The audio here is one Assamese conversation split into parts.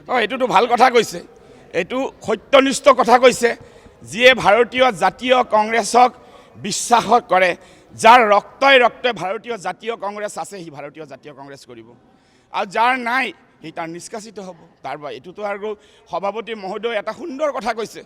এইটোতো ভাল কথা কৈছে, এইটো সত্যনিষ্ঠ কথা কৈছে। যিয়ে ভাৰতীয় জাতীয় কংগ্ৰেছক বিশ্বাস কৰে, যাৰ ৰক্তই ভাৰতীয় জাতীয় কংগ্ৰেছ আছে, সি ভাৰতীয় জাতীয় কংগ্ৰেছ কৰিব, আৰু যাৰ নাই সি তাৰ নিষ্কাশিত হ'ব। তাৰ পৰা এইটোতো আৰু সভাপতি মহোদয় এটা সুন্দৰ কথা কৈছে।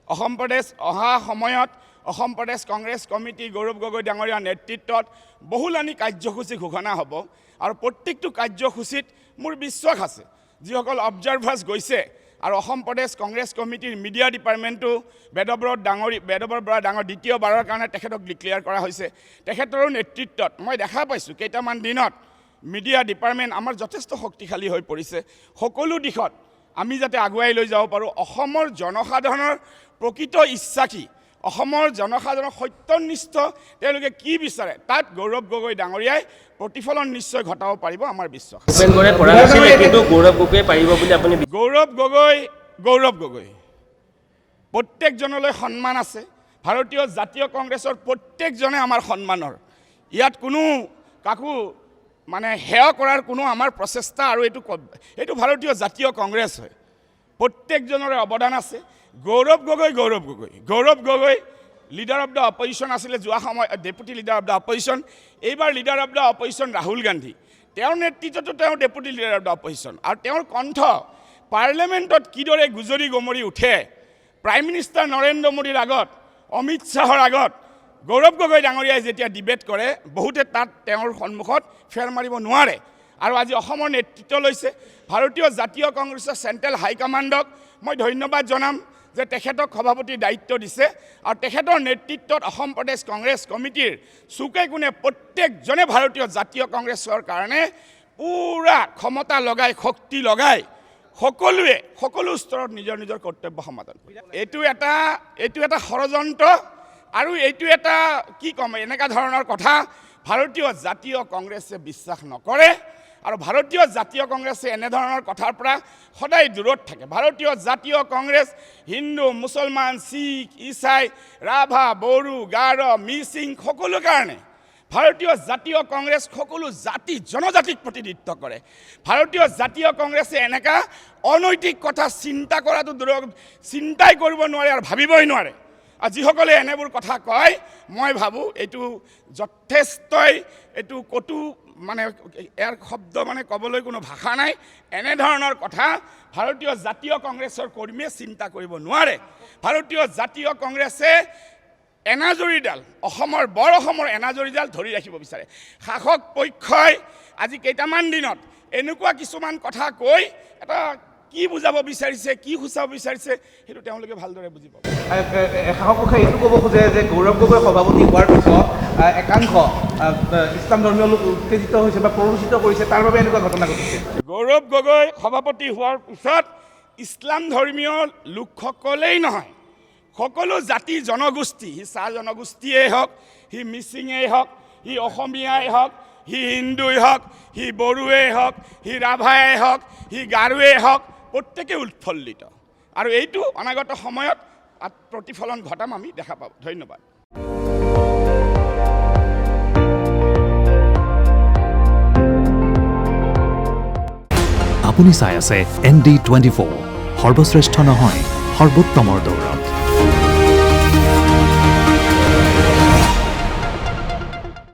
অসম প্ৰদেশ অহা সময়ত অসম প্ৰদেশ কংগ্ৰেছ কমিটি গৌৰৱ গগৈ ডাঙৰীয়াৰ নেতৃত্বত বহুলানি কাৰ্যসূচী ঘোষণা হ'ব, আৰু প্ৰত্যেকটো কাৰ্যসূচীত মোৰ বিশ্বাস আছে যিসকল অবজাৰ্ভাৰ্ছ গৈছে, আৰু অসম প্ৰদেশ কংগ্ৰেছ কমিটিৰ মিডিয়া ডিপাৰ্টমেণ্টটো বেদবৰ বৰা ডাঙৰ দ্বিতীয়বাৰৰ কাৰণে তেখেতক ডিক্লেয়াৰ কৰা হৈছে। তেখেতৰো নেতৃত্বত মই দেখা পাইছোঁ কেইটামান দিনত মিডিয়া ডিপাৰ্টমেণ্ট আমাৰ যথেষ্ট শক্তিশালী হৈ পৰিছে। সকলো দিশত আমি যাতে আগুৱাই লৈ যাব পাৰোঁ। অসমৰ জনসাধাৰণৰ প্ৰকৃত ইচ্ছা কি, অসমৰ জনসাধাৰণৰ সত্যনিষ্ঠ তেওঁলোকে কি বিচাৰে, তাত গৌৰৱ গগৈ ডাঙৰীয়াই প্ৰতিফলন নিশ্চয় ঘটাব পাৰিব, আমাৰ বিশ্বাস। গৌৰৱ গগৈ প্ৰত্যেকজনলৈ সন্মান আছে। ভাৰতীয় জাতীয় কংগ্ৰেছৰ প্ৰত্যেকজনে আমাৰ সন্মানৰ। ইয়াত কোনো কাকো মানে হেয় কৰাৰ কোনো আমাৰ প্ৰচেষ্টা, আৰু এইটো ভাৰতীয় জাতীয় কংগ্ৰেছ হয়। প্ৰত্যেকজনৰে অৱদান আছে। Gaurav Gogoi leader of the opposition আছিলে যোৱা সময়ত, deputy leader of the opposition. এইবাৰ leader of the opposition Rahul Gandhi, তেওঁৰ নেতৃত্বতো তেওঁ deputy leader of the opposition. আৰু তেওঁৰ কণ্ঠ পাৰ্লিয়ামেণ্টত কিদৰে গুজৰি গমৰি উঠে, প্ৰাইম মিনিষ্টাৰ নৰেন্দ্ৰ মোদীৰ আগত, অমিত শ্বাহৰ আগত গৌৰৱ গগৈ ডাঙৰীয়াই যেতিয়া ডিবেট কৰে, বহুতে তাত তেওঁৰ সন্মুখত ফেৰ মাৰিব নোৱাৰে। আৰু আজি অসমৰ নেতৃত্ব লৈছে ভাৰতীয় জাতীয় কংগ্ৰেছৰ চেণ্ট্ৰেল হাইকমাণ্ডক মই ধন্যবাদ জনাম যে তেখেতক সভাপতিৰ দায়িত্ব দিছে, আৰু তেখেতৰ নেতৃত্বত অসম প্ৰদেশ কংগ্ৰেছ কমিটিৰ চুকে কোণে প্ৰত্যেকজনে ভাৰতীয় জাতীয় কংগ্ৰেছৰ কাৰণে পূৰা ক্ষমতা লগাই, শক্তি লগাই সকলোৱে সকলো স্তৰত নিজৰ নিজৰ কৰ্তব্য সমাধান। এইটো এটা ষড়যন্ত্ৰ, আৰু এইটো এটা কি ক'ম, এনেকুৱা ধৰণৰ কথা ভাৰতীয় জাতীয় কংগ্ৰেছে বিশ্বাস নকৰে, আৰু ভাৰতীয় জাতীয় কংগ্ৰেছে এনেধৰণৰ কথাৰ পৰা সদায় দূৰত থাকে। ভাৰতীয় জাতীয় কংগ্ৰেছ হিন্দু, মুছলমান, শিখ, ইছাই, ৰাভা, বড়ো, গাৰো, মিচিং সকলো কাৰণে ভাৰতীয় জাতীয় কংগ্ৰেছ সকলো জাতি জনজাতিক প্ৰতিনিধিত্ব কৰে। ভাৰতীয় জাতীয় কংগ্ৰেছে এনেকুৱা অনৈতিক কথা চিন্তাই কৰিব নোৱাৰে আৰু ভাবিবই নোৱাৰে। আৰু যিসকলে এনেবোৰ কথা কয়, মই ভাবোঁ এইটো যথেষ্টই কটু, মানে ইয়াৰ শব্দ মানে ক'বলৈ কোনো ভাষা নাই। এনেধৰণৰ কথা ভাৰতীয় জাতীয় কংগ্ৰেছৰ কৰ্মীয়ে চিন্তা কৰিব নোৱাৰে। ভাৰতীয় জাতীয় কংগ্ৰেছে এনাজৰীডাল, বৰ অসমৰ এনাজৰীডাল ধৰি ৰাখিব বিচাৰে। শাসক পক্ষই আজি কেইটামান দিনত এনেকুৱা কিছুমান কথা কৈ এটা কি বুজাব বিচাৰিছে, কি সূচাব বিচাৰিছে, সেইটো তেওঁলোকে ভালদৰে বুজি পাব। শাসক পক্ষই এইটো ক'ব খোজে যে গৌৰৱ গগৈ সভাপতি হোৱাৰ পিছত একাংশ ইছলাম ধৰ্মীয় লোক উত্তেজিত হৈছে বা প্ৰৰোচিত কৰিছে, তাৰ বাবে এনেকুৱা ঘটনা ঘটিছে। গৌৰৱ গগৈ সভাপতি হোৱাৰ পিছত ইছলাম ধৰ্মীয় লোকসকলেই নহয়, সকলো জাতি জনগোষ্ঠী, সি চাহ জনগোষ্ঠীয়েই হওক, সি মিচিঙেই হওক, সি অসমীয়াই হওক, সি হিন্দুই হওক, সি বড়োৱেই হওক, সি ৰাভাই হওক, সি গাৰোৱেই হওক, প্ৰত্যেকে উৎফুল্লিত, আৰু এইটো অনাগত সময়ত প্ৰতিফলন ঘটাম আমি দেখা পাব। ধন্যবাদ। আপুনি চাই আছে ND24, সৰ্বশ্ৰেষ্ঠ নহয়, সৰ্বোত্তমৰ দৌৰ।